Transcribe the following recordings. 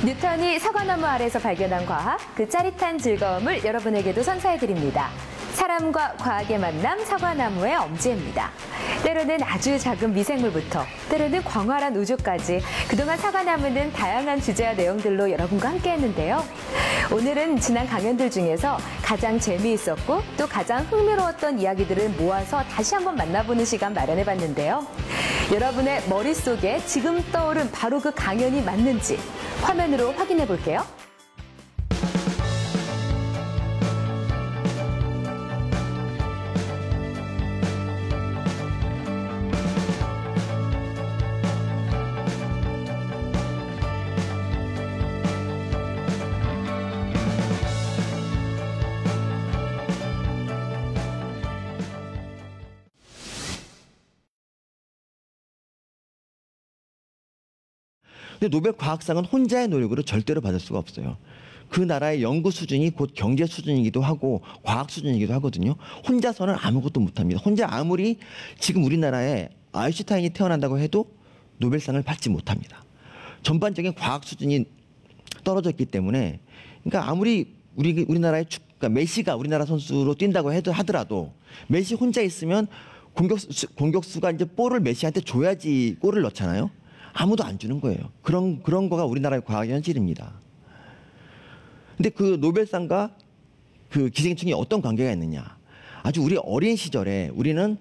뉴턴이 사과나무 아래서 발견한 과학, 그 짜릿한 즐거움을 여러분에게도 선사해드립니다. 사람과 과학의 만남, 사과나무의 엄지입니다. 때로는 아주 작은 미생물부터 때로는 광활한 우주까지 그동안 사과나무는 다양한 주제와 내용들로 여러분과 함께했는데요. 오늘은 지난 강연들 중에서 가장 재미있었고 또 가장 흥미로웠던 이야기들을 모아서 다시 한번 만나보는 시간 마련해봤는데요. 여러분의 머릿속에 지금 떠오른 바로 그 강연이 맞는지 화면으로 확인해볼게요. 근데 노벨 과학상은 혼자의 노력으로 절대로 받을 수가 없어요. 그 나라의 연구 수준이 곧 경제 수준이기도 하고 과학 수준이기도 하거든요. 혼자서는 아무것도 못합니다. 혼자 아무리 지금 우리나라에 아인슈타인이 태어난다고 해도 노벨상을 받지 못합니다. 전반적인 과학 수준이 떨어져 있기 때문에, 그러니까 아무리 우리나라의 그러니까 메시가 우리나라 선수로 뛴다고 하더라도 메시 혼자 있으면 공격수가 이제 볼을 메시한테 줘야지 골을 넣잖아요. 아무도 안 주는 거예요. 그런 거가 우리나라의 과학 현실입니다. 근데 그 노벨상과 그 기생충이 어떤 관계가 있느냐? 아주 우리 어린 시절에 우리는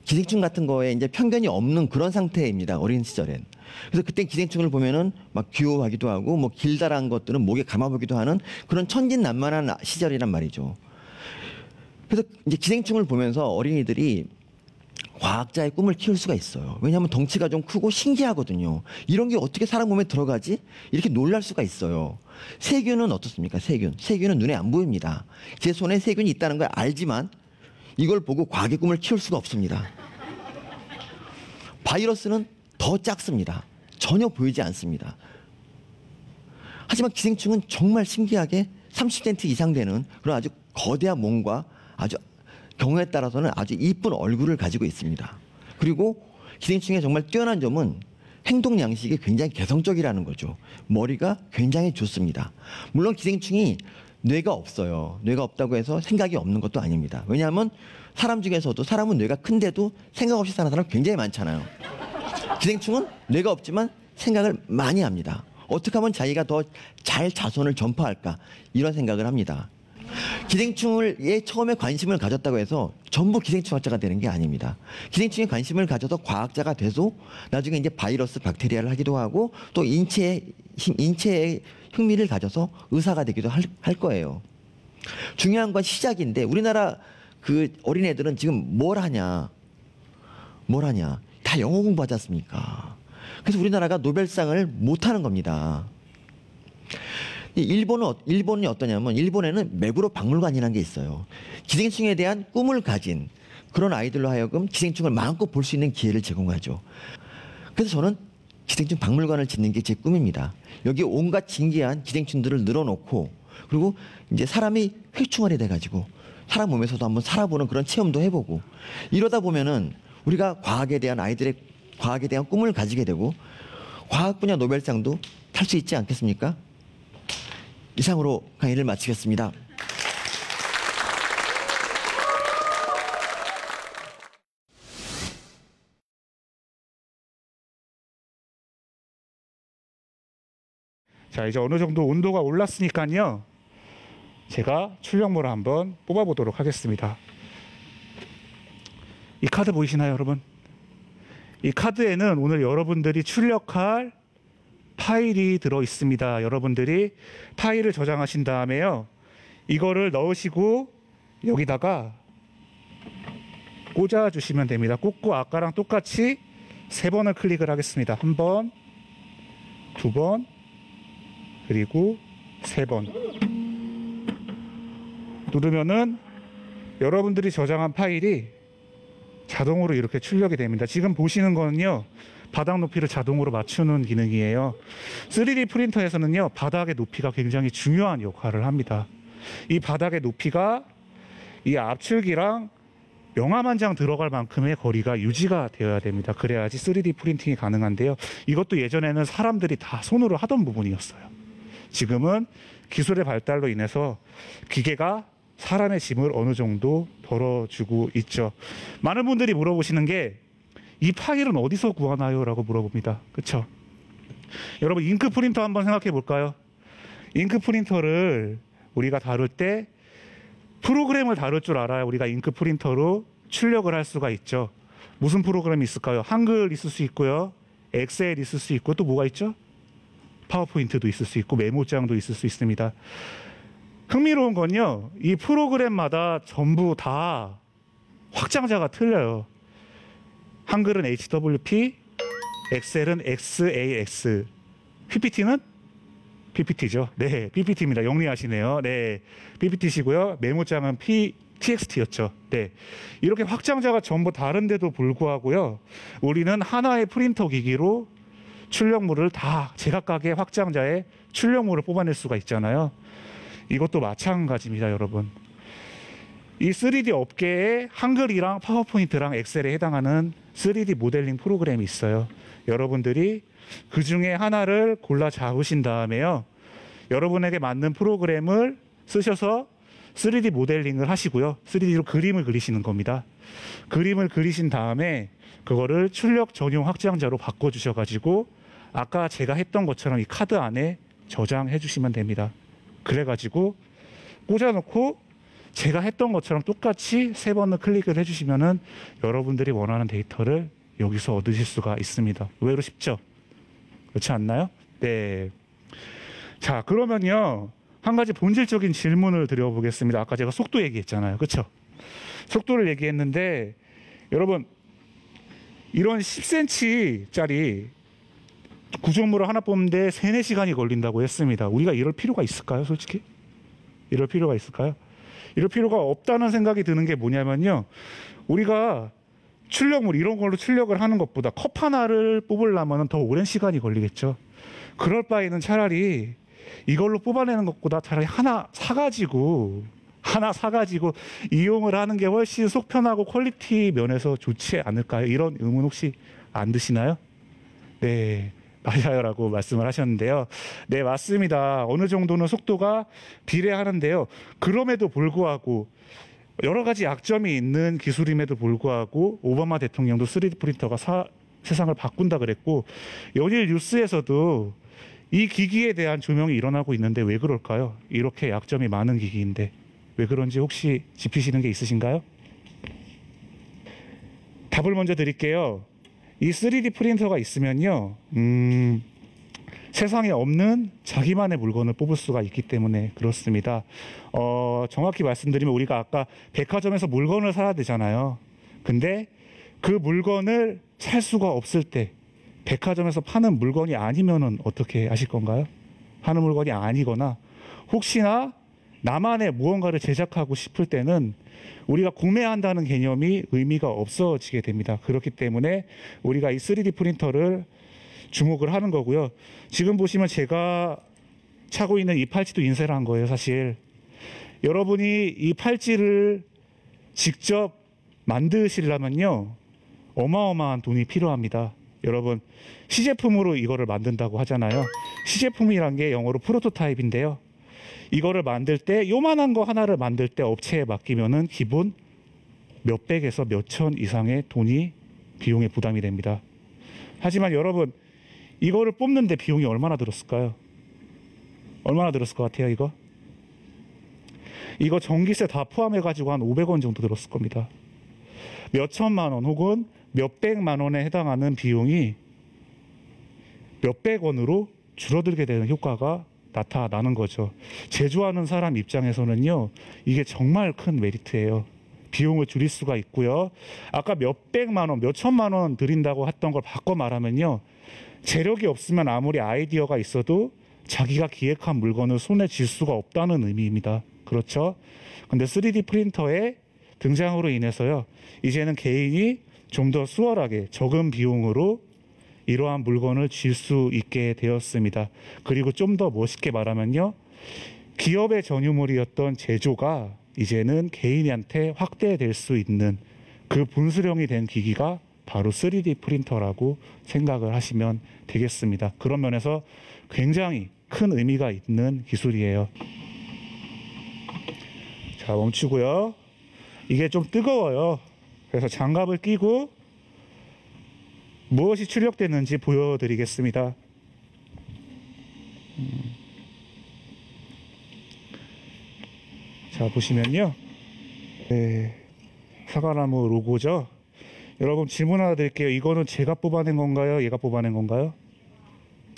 기생충 같은 거에 이제 편견이 없는 그런 상태입니다. 어린 시절엔. 그래서 그때 기생충을 보면은 막 귀여워하기도 하고 뭐 길다란 것들은 목에 감아보기도 하는 그런 천진난만한 시절이란 말이죠. 그래서 이제 기생충을 보면서 어린이들이 과학자의 꿈을 키울 수가 있어요. 왜냐하면 덩치가 좀 크고 신기하거든요. 이런 게 어떻게 사람 몸에 들어가지? 이렇게 놀랄 수가 있어요. 세균은 어떻습니까? 세균은 눈에 안 보입니다. 제 손에 세균이 있다는 걸 알지만 이걸 보고 과학의 꿈을 키울 수가 없습니다. 바이러스는 더 작습니다. 전혀 보이지 않습니다. 하지만 기생충은 정말 신기하게 30cm 이상 되는 그런 아주 거대한 몸과 아주 경우에 따라서는 아주 이쁜 얼굴을 가지고 있습니다. 그리고 기생충의 정말 뛰어난 점은 행동 양식이 굉장히 개성적이라는 거죠. 머리가 굉장히 좋습니다. 물론 기생충이 뇌가 없어요. 뇌가 없다고 해서 생각이 없는 것도 아닙니다. 왜냐하면 사람 중에서도 사람은 뇌가 큰데도 생각 없이 사는 사람 굉장히 많잖아요. 기생충은 뇌가 없지만 생각을 많이 합니다. 어떻게 하면 자기가 더 잘 자손을 전파할까 이런 생각을 합니다. 기생충에 처음에 관심을 가졌다고 해서 전부 기생충학자가 되는 게 아닙니다. 기생충에 관심을 가져서 과학자가 돼서 나중에 이제 바이러스, 박테리아를 하기도 하고 또 인체에 흥미를 가져서 의사가 되기도 할 거예요. 중요한 건 시작인데 우리나라 그 어린애들은 지금 뭘 하냐? 다 영어 공부하지 않습니까? 그래서 우리나라가 노벨상을 못 하는 겁니다. 일본이 어떠냐면 일본에는 맥으로 박물관이라는 게 있어요. 기생충에 대한 꿈을 가진 그런 아이들로 하여금 기생충을 마음껏 볼 수 있는 기회를 제공하죠. 그래서 저는 기생충 박물관을 짓는 게 제 꿈입니다. 여기 온갖 신기한 기생충들을 늘어놓고 그리고 이제 사람이 회충원이 돼가지고 사람 몸에서도 한번 살아보는 그런 체험도 해보고 이러다 보면은 우리가 과학에 대한 꿈을 가지게 되고 과학 분야 노벨상도 탈 수 있지 않겠습니까? 이상으로 강의를 마치겠습니다. 자, 이제 어느 정도 온도가 올랐으니까요. 제가 출력물을 한번 뽑아보도록 하겠습니다. 이 카드 보이시나요, 여러분? 이 카드에는 오늘 여러분들이 출력할 파일이 들어 있습니다. 여러분들이 파일을 저장하신 다음에요. 이거를 넣으시고 여기다가 꽂아 주시면 됩니다. 꽂고 아까랑 똑같이 3번을 클릭을 하겠습니다. 1번, 2번, 그리고 3번. 누르면은 여러분들이 저장한 파일이 자동으로 이렇게 출력이 됩니다. 지금 보시는 거는요. 바닥 높이를 자동으로 맞추는 기능이에요. 3D 프린터에서는요. 바닥의 높이가 굉장히 중요한 역할을 합니다. 이 바닥의 높이가 이 압출기랑 명암 한 장 들어갈 만큼의 거리가 유지가 되어야 됩니다. 그래야지 3D 프린팅이 가능한데요. 이것도 예전에는 사람들이 다 손으로 하던 부분이었어요. 지금은 기술의 발달로 인해서 기계가 사람의 짐을 어느 정도 덜어주고 있죠. 많은 분들이 물어보시는 게 이 파일은 어디서 구하나요? 라고 물어봅니다. 그렇죠? 여러분 잉크 프린터 한번 생각해 볼까요? 잉크 프린터를 우리가 다룰 때 프로그램을 다룰 줄 알아야 우리가 잉크 프린터로 출력을 할 수가 있죠. 무슨 프로그램이 있을까요? 한글 있을 수 있고요. 엑셀 있을 수 있고 또 뭐가 있죠? 파워포인트도 있을 수 있고 메모장도 있을 수 있습니다. 흥미로운 건요. 이 프로그램마다 전부 다 확장자가 틀려요. 한글은 HWP, 엑셀은 XAX, PPT는 PPT죠. 네, PPT입니다. 영리하시네요. 네, PPT시고요. 메모장은 TXT였죠. 네, 이렇게 확장자가 전부 다른데도 불구하고요. 우리는 하나의 프린터 기기로 출력물을 다 제각각의 확장자의 출력물을 뽑아낼 수가 있잖아요. 이것도 마찬가지입니다, 여러분. 이 3D 업계에 한글이랑 파워포인트랑 엑셀에 해당하는 3D 모델링 프로그램이 있어요. 여러분들이 그 중에 하나를 골라 잡으신 다음에요. 여러분에게 맞는 프로그램을 쓰셔서 3D 모델링을 하시고요. 3D로 그림을 그리시는 겁니다. 그림을 그리신 다음에 그거를 출력 전용 확장자로 바꿔주셔가지고 아까 제가 했던 것처럼 이 카드 안에 저장해 주시면 됩니다. 그래가지고 꽂아놓고 제가 했던 것처럼 똑같이 3번을 클릭을 해주시면은 여러분들이 원하는 데이터를 여기서 얻으실 수가 있습니다. 의외로 쉽죠? 그렇지 않나요? 네. 자, 그러면요. 한 가지 본질적인 질문을 드려보겠습니다. 아까 제가 속도 얘기했잖아요. 그렇죠? 속도를 얘기했는데 여러분 이런 10cm짜리 구조물을 하나 뽑는데 3, 4시간이 걸린다고 했습니다. 우리가 이럴 필요가 있을까요? 솔직히? 이럴 필요가 있을까요? 이럴 필요가 없다는 생각이 드는 게 뭐냐면요. 우리가 출력물 이런 걸로 출력을 하는 것보다 컵 하나를 뽑으려면 더 오랜 시간이 걸리겠죠. 그럴 바에는 차라리 이걸로 뽑아내는 것보다 차라리 하나 사가지고 이용을 하는 게 훨씬 속 편하고 퀄리티 면에서 좋지 않을까요? 이런 의문 혹시 안 드시나요? 네. 맞아요라고 말씀을 하셨는데요. 네, 맞습니다. 어느 정도는 속도가 비례하는데요. 그럼에도 불구하고 여러 가지 약점이 있는 기술임에도 불구하고 오바마 대통령도 3D 프린터가 세상을 바꾼다 그랬고 연일 뉴스에서도 이 기기에 대한 조명이 일어나고 있는데 왜 그럴까요? 이렇게 약점이 많은 기기인데 왜 그런지 혹시 짚으시는 게 있으신가요? 답을 먼저 드릴게요. 이 3D 프린터가 있으면요, 세상에 없는 자기만의 물건을 뽑을 수가 있기 때문에 그렇습니다. 정확히 말씀드리면 우리가 아까 백화점에서 물건을 사야 되잖아요. 근데 그 물건을 살 수가 없을 때 백화점에서 파는 물건이 아니면은 어떻게 하실 건가요? 파는 물건이 아니거나 혹시나 나만의 무언가를 제작하고 싶을 때는 우리가 구매한다는 개념이 의미가 없어지게 됩니다. 그렇기 때문에 우리가 이 3D 프린터를 주목을 하는 거고요. 지금 보시면 제가 차고 있는 이 팔찌도 인쇄를 한 거예요, 사실. 여러분이 이 팔찌를 직접 만드시려면요, 어마어마한 돈이 필요합니다. 여러분, 시제품으로 이거를 만든다고 하잖아요. 시제품이란 게 영어로 프로토타입인데요. 이거를 만들 때 요만한 거 하나를 만들 때 업체에 맡기면은 기본 몇백에서 몇천 이상의 돈이 비용에 부담이 됩니다. 하지만 여러분 이거를 뽑는데 비용이 얼마나 들었을까요? 얼마나 들었을 것 같아요? 이거 전기세 다 포함해 가지고 한 500원 정도 들었을 겁니다. 몇천만 원 혹은 몇백만 원에 해당하는 비용이 몇백 원으로 줄어들게 되는 효과가 나타나는 거죠. 제조하는 사람 입장에서는요, 이게 정말 큰 메리트예요. 비용을 줄일 수가 있고요. 아까 몇백만 원, 몇천만 원 드린다고 했던 걸 바꿔 말하면요, 재력이 없으면 아무리 아이디어가 있어도 자기가 기획한 물건을 손에 쥘 수가 없다는 의미입니다. 그렇죠? 근데 3D 프린터의 등장으로 인해서요, 이제는 개인이 좀 더 수월하게 적은 비용으로 이러한 물건을 쥘 수 있게 되었습니다. 그리고 좀 더 멋있게 말하면요, 기업의 전유물이었던 제조가 이제는 개인한테 확대될 수 있는 그 분수령이 된 기기가 바로 3D 프린터라고 생각을 하시면 되겠습니다. 그런 면에서 굉장히 큰 의미가 있는 기술이에요. 자, 멈추고요. 이게 좀 뜨거워요. 그래서 장갑을 끼고 무엇이 출력됐는지 보여드리겠습니다. 자, 보시면요. 네, 사과나무 로고죠. 여러분 질문 하나 드릴게요. 이거는 제가 뽑아낸 건가요? 얘가 뽑아낸 건가요?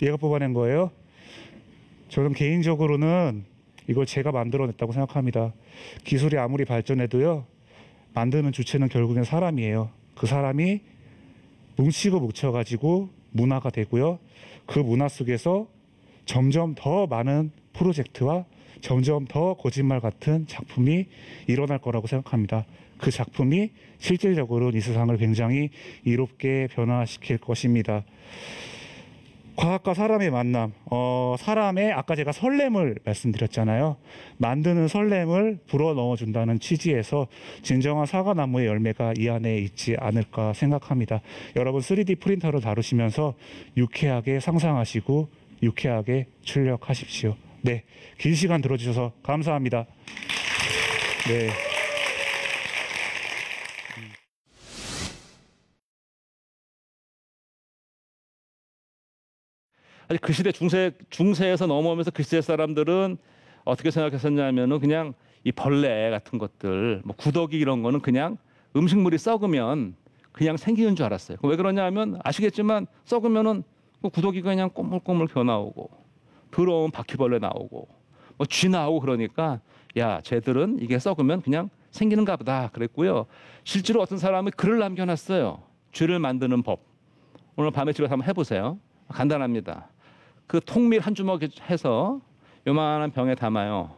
얘가 뽑아낸 거예요? 저는 개인적으로는 이걸 제가 만들어냈다고 생각합니다. 기술이 아무리 발전해도요, 만드는 주체는 결국엔 사람이에요. 그 사람이 뭉치고 뭉쳐가지고 문화가 되고요. 그 문화 속에서 점점 더 많은 프로젝트와 점점 더 거짓말 같은 작품이 일어날 거라고 생각합니다. 그 작품이 실질적으로 이 세상을 굉장히 이롭게 변화시킬 것입니다. 과학과 사람의 만남, 사람의 아까 제가 설렘을 말씀드렸잖아요. 만드는 설렘을 불어넣어 준다는 취지에서 진정한 사과나무의 열매가 이 안에 있지 않을까 생각합니다. 여러분 3D 프린터를 다루시면서 유쾌하게 상상하시고 유쾌하게 출력하십시오. 네, 긴 시간 들어주셔서 감사합니다. 네. 아직 그 시대 중세에서 넘어오면서 그 시대 사람들은 어떻게 생각했었냐면은 그냥 이 벌레 같은 것들, 뭐 구더기 이런 거는 그냥 음식물이 썩으면 그냥 생기는 줄 알았어요. 왜 그러냐면 아시겠지만 썩으면은 그 구더기가 그냥 꼬물꼬물 겨 나오고 더러운 바퀴벌레 나오고 뭐 쥐 나오고 그러니까 야, 쟤들은 이게 썩으면 그냥 생기는가 보다 그랬고요. 실제로 어떤 사람이 글을 남겨놨어요. 쥐를 만드는 법. 오늘 밤에 집에서 한번 해보세요. 간단합니다. 그 통밀 한 주먹 해서 요만한 병에 담아요.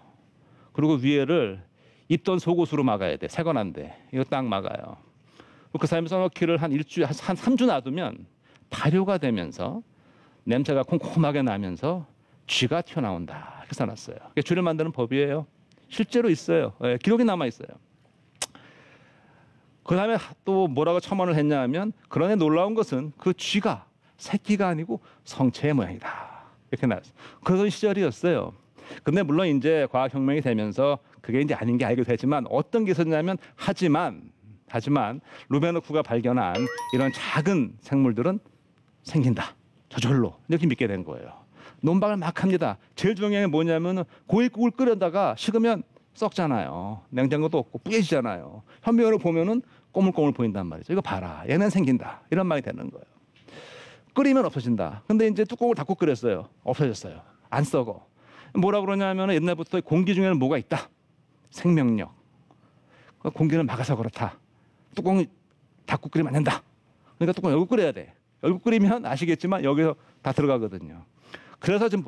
그리고 위에를 입던 속옷으로 막아야 돼. 세건한데 이거 딱 막아요. 그 사람이 써놓기를 한 일주일, 한 3주 놔두면 발효가 되면서 냄새가 콩콩하게 나면서 쥐가 튀어나온다. 이렇게 써놨어요. 쥐를 만드는 법이에요. 실제로 있어요. 예, 기록이 남아 있어요. 그 다음에 또 뭐라고 첨언을 했냐 하면 그런데 놀라운 것은 그 쥐가 새끼가 아니고 성체의 모양이다. 이렇게 나왔어요. 그런 시절이었어요. 근데 물론 이제 과학혁명이 되면서 그게 이제 아닌 게 알게 되지만 어떤 게 있었냐면 하지만 루베노프가 발견한 이런 작은 생물들은 생긴다. 저절로 이렇게 믿게 된 거예요. 논박을 막 합니다. 제일 중요한 게 뭐냐면 고깃국을 끓여다가 식으면 썩잖아요. 냉장고도 없고 뿌얘지잖아요. 현미경으로 보면은 꼬물꼬물 보인단 말이죠. 이거 봐라. 얘는 생긴다. 이런 말이 되는 거예요. 끓이면 없어진다. 근데 이제 뚜껑을 닫고 끓였어요. 없어졌어요. 안 썩어. 뭐라 그러냐면 옛날부터 공기 중에는 뭐가 있다. 생명력. 공기를 막아서 그렇다. 뚜껑 닫고 끓이면 안 된다. 그러니까 뚜껑 열고 끓여야 돼. 열고 끓이면 아시겠지만 여기서 다 들어가거든요. 그래서 지금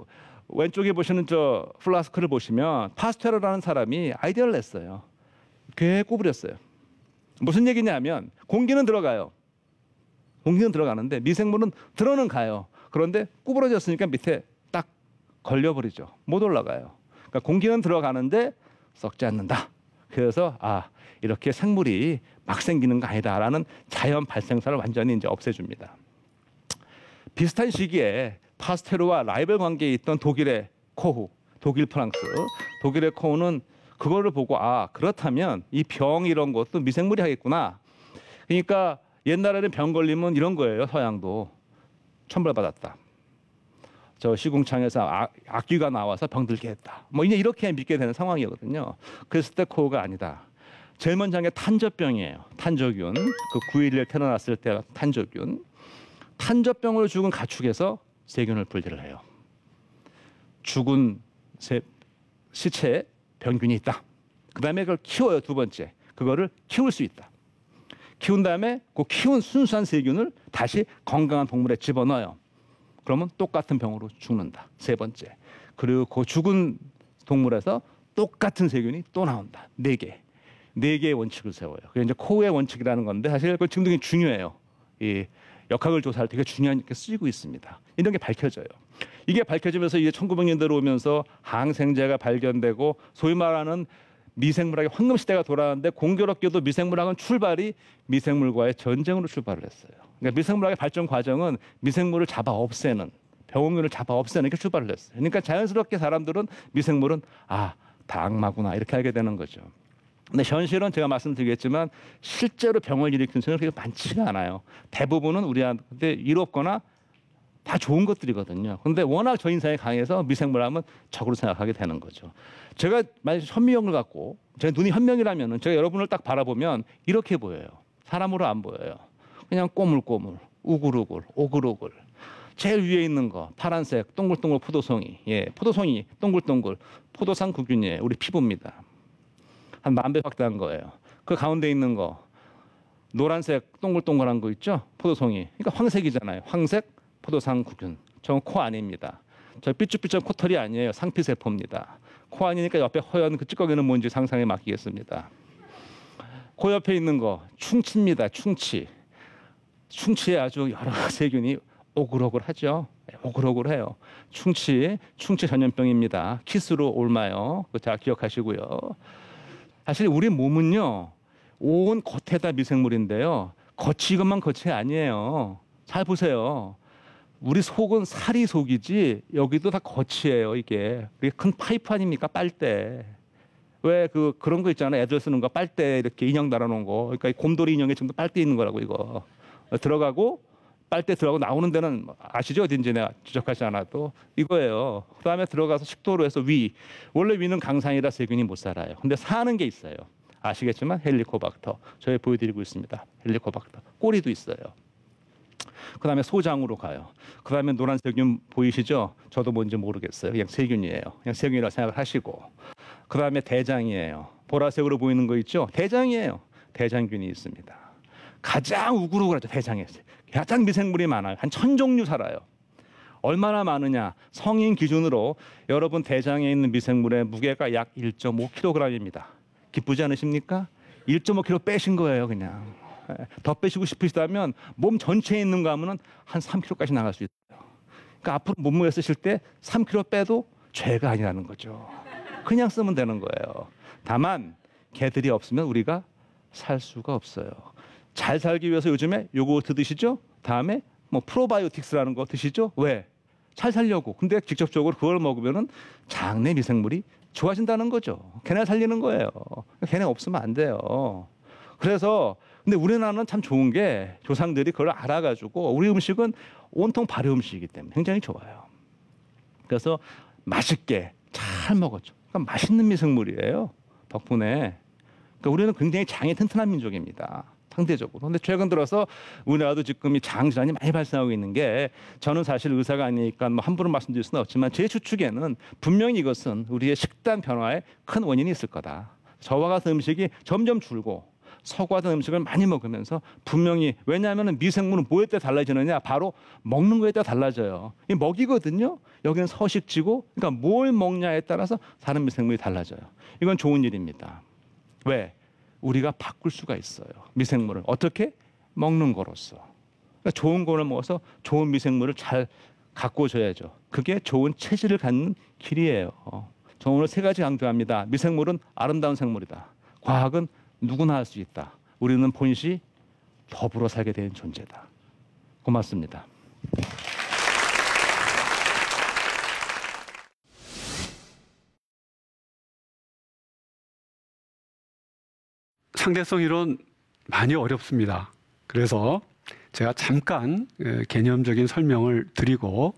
왼쪽에 보시는 저 플라스크를 보시면 파스테르라는 사람이 아이디어를 냈어요. 꽤 구부렸어요. 무슨 얘기냐면 공기는 들어가요. 공기는 들어가는데 미생물은 들어는 가요. 그런데 구부러졌으니까 밑에 딱 걸려버리죠. 못 올라가요. 그러니까 공기는 들어가는데 썩지 않는다. 그래서 이렇게 생물이 막 생기는 거 아니다라는 자연 발생사를 완전히 이제 없애줍니다. 비슷한 시기에 파스테르와 라이벌 관계에 있던 독일의 코후, 독일 프랑스, 독일의 코후는 그거를 보고 그렇다면 이 병 이런 것도 미생물이 하겠구나. 그러니까 옛날에는 병 걸리면 이런 거예요. 서양도 천벌받았다. 저 시궁창에서 악귀가 나와서 병들게 했다. 뭐 이제 이렇게 믿게 되는 상황이거든요. 그랬을 때 코어가 아니다. 제일 먼저 한 게 탄저병이에요. 탄저균. 그 9.11 태어났을 때 탄저균. 탄저병으로 죽은 가축에서 세균을 분리를 해요. 죽은 시체에 병균이 있다. 그 다음에 그걸 키워요. 두 번째. 그거를 키울 수 있다. 키운 다음에 그 키운 순수한 세균을 다시 건강한 동물에 집어넣어요. 그러면 똑같은 병으로 죽는다. 세 번째. 그리고 그 죽은 동물에서 똑같은 세균이 또 나온다. 4개. 4개의 원칙을 세워요. 그게 이제 코우의 원칙이라는 건데 사실 그 지금 되게 중요해요. 이 역학을 조사할 때 되게 중요하게 쓰이고 있습니다. 이런 게 밝혀져요. 이게 밝혀지면서 이제 1900년대로 오면서 항생제가 발견되고 소위 말하는 미생물학의 황금 시대가 돌아왔는데 공교롭게도 미생물학은 출발이 미생물과의 전쟁으로 출발을 했어요. 그러니까 미생물학의 발전 과정은 미생물을 잡아 없애는 병원균을 잡아 없애는 게 출발을 했어요. 그러니까 자연스럽게 사람들은 미생물은 다 악마구나 이렇게 알게 되는 거죠. 근데 현실은 제가 말씀드리겠지만 실제로 병을 일으키는 수는 그렇게 많지가 않아요. 대부분은 우리한테 이롭거나 다 좋은 것들이거든요. 그런데 워낙 저 인상이 강해서 미생물 하면 적으로 생각하게 되는 거죠. 제가 만약 현미경을 갖고 제 눈이 현명이라면 제가 여러분을 딱 바라보면 이렇게 보여요. 사람으로 안 보여요. 그냥 꼬물꼬물, 우글우글, 오글오글. 제일 위에 있는 거 파란색 동글동글 포도송이, 포도송이 동글동글 포도상 구균이에요. 우리 피부입니다. 한 10,000배 확대한 거예요. 그 가운데 있는 거 노란색 동글동글한 거 있죠? 포도송이. 그러니까 황색이잖아요. 황색 포도상 구균. 저건 코 안입니다. 저 삐쭉삐쭉 코털이 아니에요. 상피세포입니다. 코 안이니까 옆에 허연 그 찌꺼기는 뭔지 상상에 맡기겠습니다. 그 옆에 있는 거 충치입니다. 충치. 충치에 아주 여러 세균이 오글오글하죠. 오글오글해요. 충치 전염병입니다. 키스로 옮아요. 잘 기억하시고요. 사실 우리 몸은요, 온 겉에다 미생물인데요. 겉이 이것만 겉이 아니에요. 잘 보세요. 우리 속은 살이 속이지 여기도 다 겉이에요. 이게 큰 파이프 아닙니까? 빨대. 왜 그런 거 있잖아요. 애들 쓰는 거 빨대 이렇게 인형 달아놓은 거. 그러니까 곰돌이 인형에 지금 빨대 있는 거라고 이거. 들어가고 빨대 들어가고 나오는 데는 아시죠? 어딘지 내가 지적하지 않아도 이거예요. 그다음에 들어가서 식도로 해서 위. 원래 위는 강산이라 세균이 못 살아요. 근데 사는 게 있어요. 아시겠지만 헬리코박터. 저희 보여드리고 있습니다. 헬리코박터. 꼬리도 있어요. 그다음에 소장으로 가요. 그다음에 노란 세균 보이시죠? 저도 뭔지 모르겠어요. 그냥 세균이에요. 그냥 세균이라고 생각을 하시고. 그다음에 대장이에요. 보라색으로 보이는 거 있죠? 대장이에요. 대장균이 있습니다. 가장 우글우글하죠. 대장에서. 가장 미생물이 많아요. 한 1000종류 살아요. 얼마나 많으냐? 성인 기준으로 여러분 대장에 있는 미생물의 무게가 약 1.5kg입니다. 기쁘지 않으십니까? 1.5kg 빼신 거예요, 그냥. 더 빼시고 싶으시다면 몸 전체에 있는 거 하면은 한 3kg까지 나갈 수 있어요. 그러니까 앞으로 몸무게 쓰실 때 3kg 빼도 죄가 아니라는 거죠. 그냥 쓰면 되는 거예요. 다만 개들이 없으면 우리가 살 수가 없어요. 잘 살기 위해서 요즘에 요거트 드시죠? 다음에 뭐 프로바이오틱스라는 거 드시죠? 왜? 잘 살려고. 근데 직접적으로 그걸 먹으면은 장내 미생물이 좋아진다는 거죠. 걔네 살리는 거예요. 걔네 없으면 안 돼요. 그래서 근데 우리나라는 참 좋은 게 조상들이 그걸 알아가지고 우리 음식은 온통 발효 음식이기 때문에 굉장히 좋아요. 그래서 맛있게 잘 먹었죠. 그러니까 맛있는 미생물이에요. 덕분에. 그러니까 우리는 굉장히 장이 튼튼한 민족입니다. 상대적으로. 근데 최근 들어서 우리나라도 지금 이 장 질환이 많이 발생하고 있는 게 저는 사실 의사가 아니니까 뭐 함부로 말씀드릴 수는 없지만 제 추측에는 분명히 이것은 우리의 식단 변화에 큰 원인이 있을 거다. 저와 같은 음식이 점점 줄고 서구화된 음식을 많이 먹으면서 분명히 왜냐하면 미생물은 뭐에 따라 달라지느냐 바로 먹는 거에 따라 달라져요. 이 먹이거든요. 여기는 서식지고 그러니까 뭘 먹냐에 따라서 다른 미생물이 달라져요. 이건 좋은 일입니다. 왜? 우리가 바꿀 수가 있어요. 미생물을 어떻게? 먹는 거로서. 그러니까 좋은 거를 먹어서 좋은 미생물을 잘 가꿔줘야죠. 그게 좋은 체질을 갖는 길이에요. 저 오늘 3가지 강조합니다. 미생물은 아름다운 생물이다. 과학은 누구나 할 수 있다. 우리는 본시 더불어 살게 되는 존재다. 고맙습니다. 상대성 이론 많이 어렵습니다. 그래서 제가 잠깐 개념적인 설명을 드리고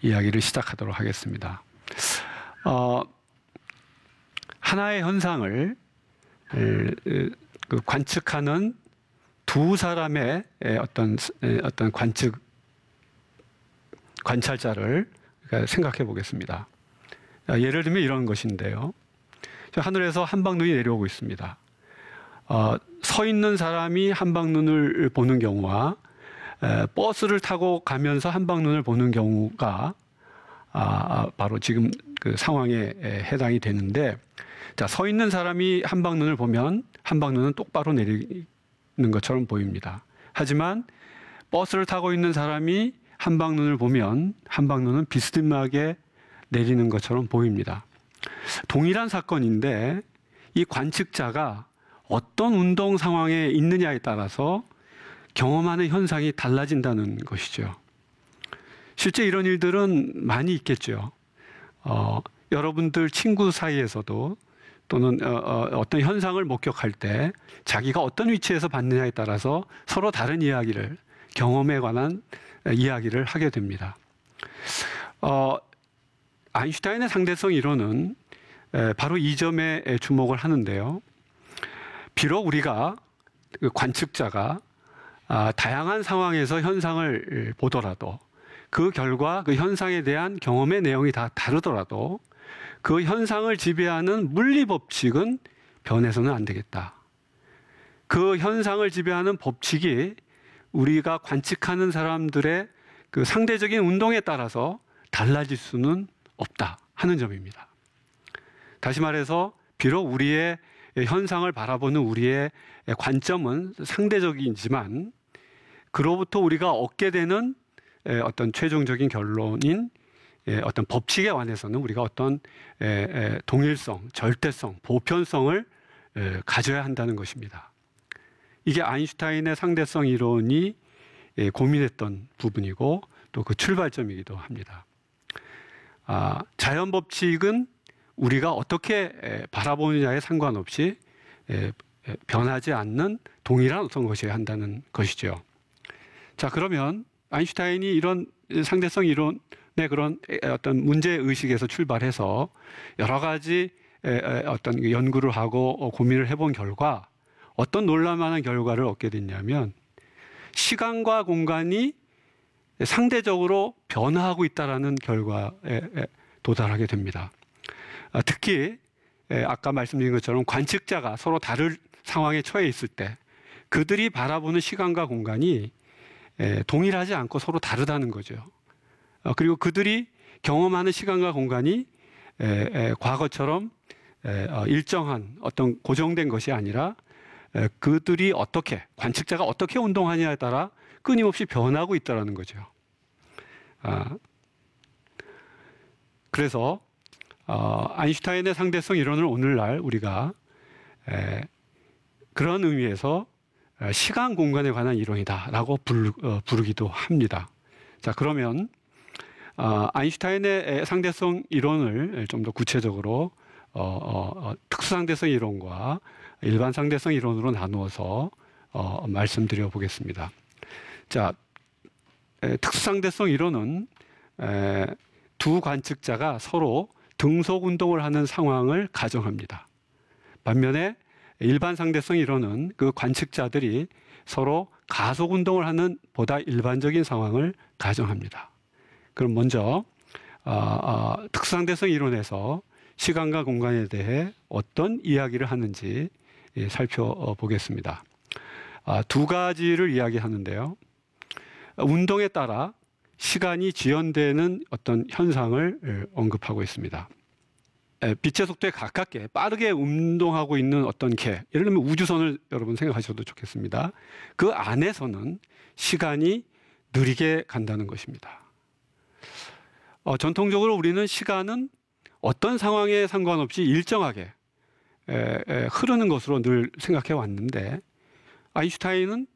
이야기를 시작하도록 하겠습니다. 하나의 현상을 관측하는 두 사람의 어떤 관찰자를 생각해 보겠습니다. 예를 들면 이런 것인데요. 하늘에서 한방눈이 내려오고 있습니다. 서 있는 사람이 한방눈을 보는 경우와 버스를 타고 가면서 한방눈을 보는 경우가 바로 지금 그 상황에 해당이 되는데, 자, 서 있는 사람이 한방눈을 보면 한방눈은 똑바로 내리는 것처럼 보입니다. 하지만 버스를 타고 있는 사람이 한방눈을 보면 한방눈은 비스듬하게 내리는 것처럼 보입니다. 동일한 사건인데 이 관측자가 어떤 운동 상황에 있느냐에 따라서 경험하는 현상이 달라진다는 것이죠. 실제 이런 일들은 많이 있겠죠. 여러분들 친구 사이에서도 또는 어떤 현상을 목격할 때 자기가 어떤 위치에서 받느냐에 따라서 서로 다른 이야기를, 경험에 관한 이야기를 하게 됩니다. 아인슈타인의 상대성 이론은 바로 이 점에 주목을 하는데요. 비록 우리가 관측자가 다양한 상황에서 현상을 보더라도 그 결과 그 현상에 대한 경험의 내용이 다 다르더라도 그 현상을 지배하는 물리 법칙은 변해서는 안 되겠다. 그 현상을 지배하는 법칙이 우리가 관측하는 사람들의 그 상대적인 운동에 따라서 달라질 수는 없다 하는 점입니다. 다시 말해서 비록 우리의 현상을 바라보는 우리의 관점은 상대적이지만 그로부터 우리가 얻게 되는 어떤 최종적인 결론인 어떤 법칙에 관해서는 우리가 어떤 동일성, 절대성, 보편성을 가져야 한다는 것입니다. 이게 아인슈타인의 상대성 이론이 고민했던 부분이고 또 그 출발점이기도 합니다. 자연 법칙은 우리가 어떻게 바라보느냐에 상관없이 변하지 않는 동일한 어떤 것이어야 한다는 것이죠. 자, 그러면 아인슈타인이 이런 상대성 이론의 그런 어떤 문제 의식에서 출발해서 여러 가지 어떤 연구를 하고 고민을 해본 결과 어떤 놀랄만한 결과를 얻게 됐냐면 시간과 공간이 상대적으로 변화하고 있다는 결과에 도달하게 됩니다. 특히 아까 말씀드린 것처럼 관측자가 서로 다른 상황에 처해 있을 때 그들이 바라보는 시간과 공간이 동일하지 않고 서로 다르다는 거죠. 그리고 그들이 경험하는 시간과 공간이 과거처럼 일정한 어떤 고정된 것이 아니라 그들이 어떻게, 관측자가 어떻게 운동하냐에 따라 끊임없이 변하고 있다는 거죠. 그래서 아인슈타인의 상대성 이론을 오늘날 우리가 그런 의미에서 시간 공간에 관한 이론이다라고 부르기도 합니다. 자, 그러면 아인슈타인의 상대성 이론을 좀 더 구체적으로 특수상대성 이론과 일반 상대성 이론으로 나누어서 말씀드려 보겠습니다. 자, 특수상대성 이론은 두 관측자가 서로 등속 운동을 하는 상황을 가정합니다. 반면에 일반 상대성 이론은 그 관측자들이 서로 가속 운동을 하는 보다 일반적인 상황을 가정합니다. 그럼 먼저 특수상대성 이론에서 시간과 공간에 대해 어떤 이야기를 하는지 살펴보겠습니다. 두 가지를 이야기하는데요. 운동에 따라 시간이 지연되는 어떤 현상을 언급하고 있습니다. 빛의 속도에 가깝게 빠르게 운동하고 있는 어떤 개, 예를 들면 우주선을 여러분 생각하셔도 좋겠습니다. 그 안에서는 시간이 느리게 간다는 것입니다. 전통적으로 우리는 시간은 어떤 상황에 상관없이 일정하게 흐르는 것으로 늘 생각해 왔는데 아인슈타인은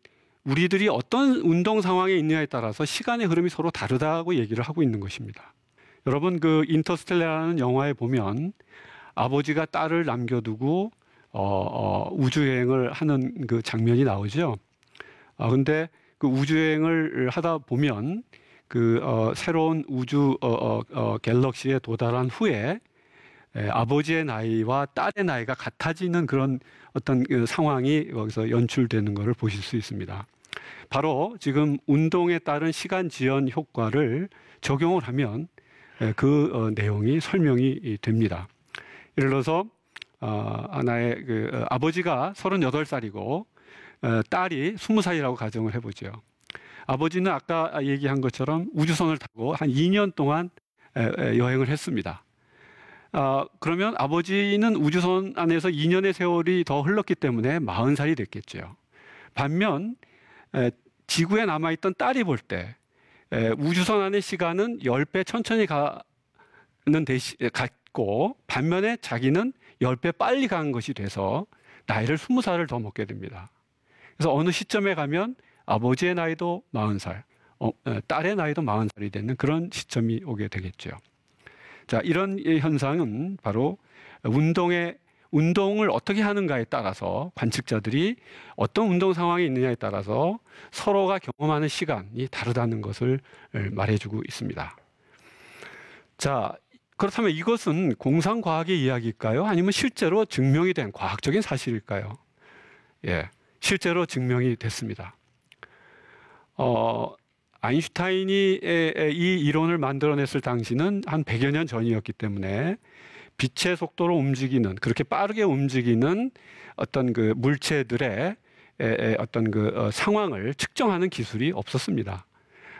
우리들이 어떤 운동 상황에 있느냐에 따라서 시간의 흐름이 서로 다르다고 얘기를 하고 있는 것입니다. 여러분 그 인터스텔라라는 영화에 보면 아버지가 딸을 남겨두고 우주여행을 하는 그 장면이 나오죠. 근데 그 우주여행을 하다 보면 그 새로운 우주 갤럭시에 도달한 후에 아버지의 나이와 딸의 나이가 같아지는 그런 어떤 그 상황이 여기서 연출되는 것을 보실 수 있습니다. 바로 지금 운동에 따른 시간 지연 효과를 적용을 하면 그 내용이 설명이 됩니다. 예를 들어서 하나의 그 아버지가 38살이고 딸이 20살이라고 가정을 해보죠. 아버지는 아까 얘기한 것처럼 우주선을 타고 한 2년 동안 여행을 했습니다. 그러면 아버지는 우주선 안에서 2년의 세월이 더 흘렀기 때문에 40살이 됐겠죠. 반면 지구에 남아있던 딸이 볼 때 우주선 안의 시간은 10배 천천히 갔고 반면에 자기는 10배 빨리 간 것이 돼서 나이를 20살을 더 먹게 됩니다. 그래서 어느 시점에 가면 아버지의 나이도 40살, 딸의 나이도 40살이 되는 그런 시점이 오게 되겠죠. 자, 이런 현상은 바로 운동을 어떻게 하는가에 따라서 관측자들이 어떤 운동 상황에 있느냐에 따라서 서로가 경험하는 시간이 다르다는 것을 말해주고 있습니다. 자, 그렇다면 이것은 공상과학의 이야기일까요? 아니면 실제로 증명이 된 과학적인 사실일까요? 예, 실제로 증명이 됐습니다. 아인슈타인이 이 이론을 만들어냈을 당시는 한 100여 년 전이었기 때문에 빛의 속도로 움직이는, 그렇게 빠르게 움직이는 어떤 그 물체들의 어떤 그 상황을 측정하는 기술이 없었습니다.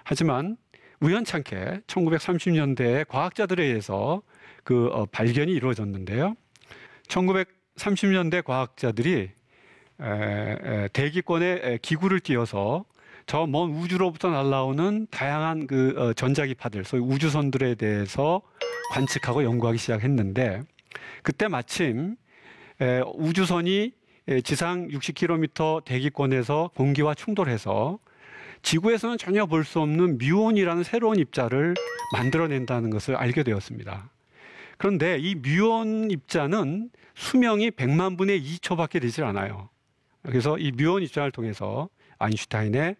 하지만 우연찮게 1930년대에 과학자들에 의해서 그 발견이 이루어졌는데요. 1930년대 과학자들이 대기권에 기구를 띄워서 저 먼 우주로부터 날아오는 다양한 그 전자기파들, 소위 우주선들에 대해서 관측하고 연구하기 시작했는데, 그때 마침 우주선이 지상 60km 대기권에서 공기와 충돌해서 지구에서는 전혀 볼 수 없는 뮤온이라는 새로운 입자를 만들어낸다는 것을 알게 되었습니다. 그런데 이 뮤온 입자는 수명이 100만 분의 2초밖에 되질 않아요. 그래서 이 뮤온 입자를 통해서 아인슈타인의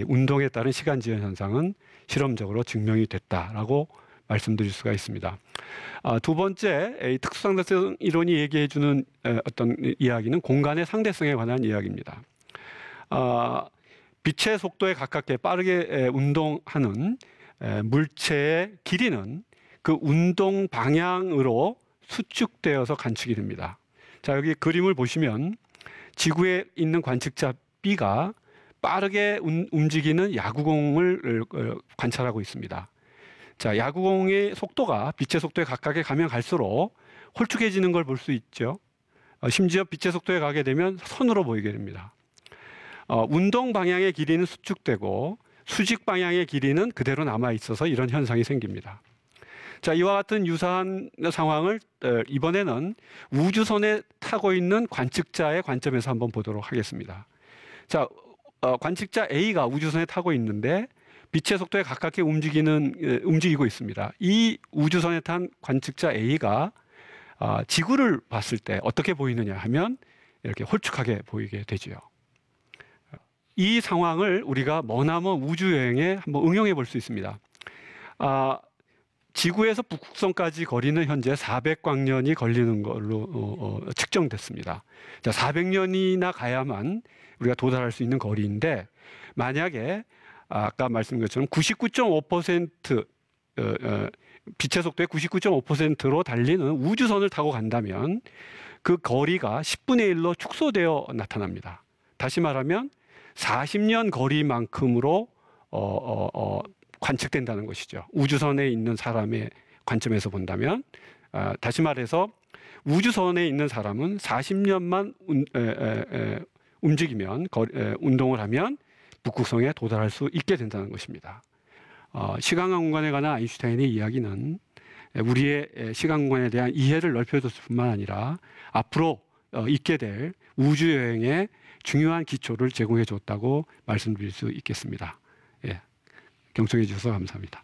운동에 따른 시간 지연 현상은 실험적으로 증명이 됐다라고 말씀드릴 수가 있습니다. 두 번째, 특수상대성 이론이 얘기해주는 어떤 이야기는 공간의 상대성에 관한 이야기입니다. 빛의 속도에 가깝게 빠르게 운동하는 물체의 길이는 그 운동 방향으로 수축되어서 관측이 됩니다. 자, 여기 그림을 보시면 지구에 있는 관측자 B가 빠르게 움직이는 야구공을 관찰하고 있습니다. 자, 야구공의 속도가 빛의 속도에 가깝게 가면 갈수록 홀쭉해지는 걸 볼 수 있죠. 심지어 빛의 속도에 가게 되면 선으로 보이게 됩니다. 운동 방향의 길이는 수축되고 수직 방향의 길이는 그대로 남아 있어서 이런 현상이 생깁니다. 자, 이와 같은 유사한 상황을 이번에는 우주선에 타고 있는 관측자의 관점에서 한번 보도록 하겠습니다. 자, 관측자 A가 우주선에 타고 있는데 빛의 속도에 가깝게 움직이고 있습니다. 이 우주선에 탄 관측자 A가 지구를 봤을 때 어떻게 보이느냐 하면 이렇게 홀쭉하게 보이게 되죠. 이 상황을 우리가 머나먼 우주여행에 한번 응용해 볼 수 있습니다. 지구에서 북극성까지 거리는 현재 400광년이 걸리는 걸로 측정됐습니다. 자, 400년이나 가야만 우리가 도달할 수 있는 거리인데, 만약에 아까 말씀드린 것처럼 99.5% 빛의 속도의 99.5%로 달리는 우주선을 타고 간다면 그 거리가 10분의 1로 축소되어 나타납니다. 다시 말하면 40년 거리만큼으로 관측된다는 것이죠. 우주선에 있는 사람의 관점에서 본다면, 다시 말해서 우주선에 있는 사람은 40년만 움직이면 운동을 하면 북극성에 도달할 수 있게 된다는 것입니다. 시간과 공간에 관한 아인슈타인의 이야기는 우리의 시간 공간에 대한 이해를 넓혀줬을 뿐만 아니라 앞으로 있게 될 우주여행에 중요한 기초를 제공해 줬다고 말씀드릴 수 있겠습니다. 예, 경청해 주셔서 감사합니다.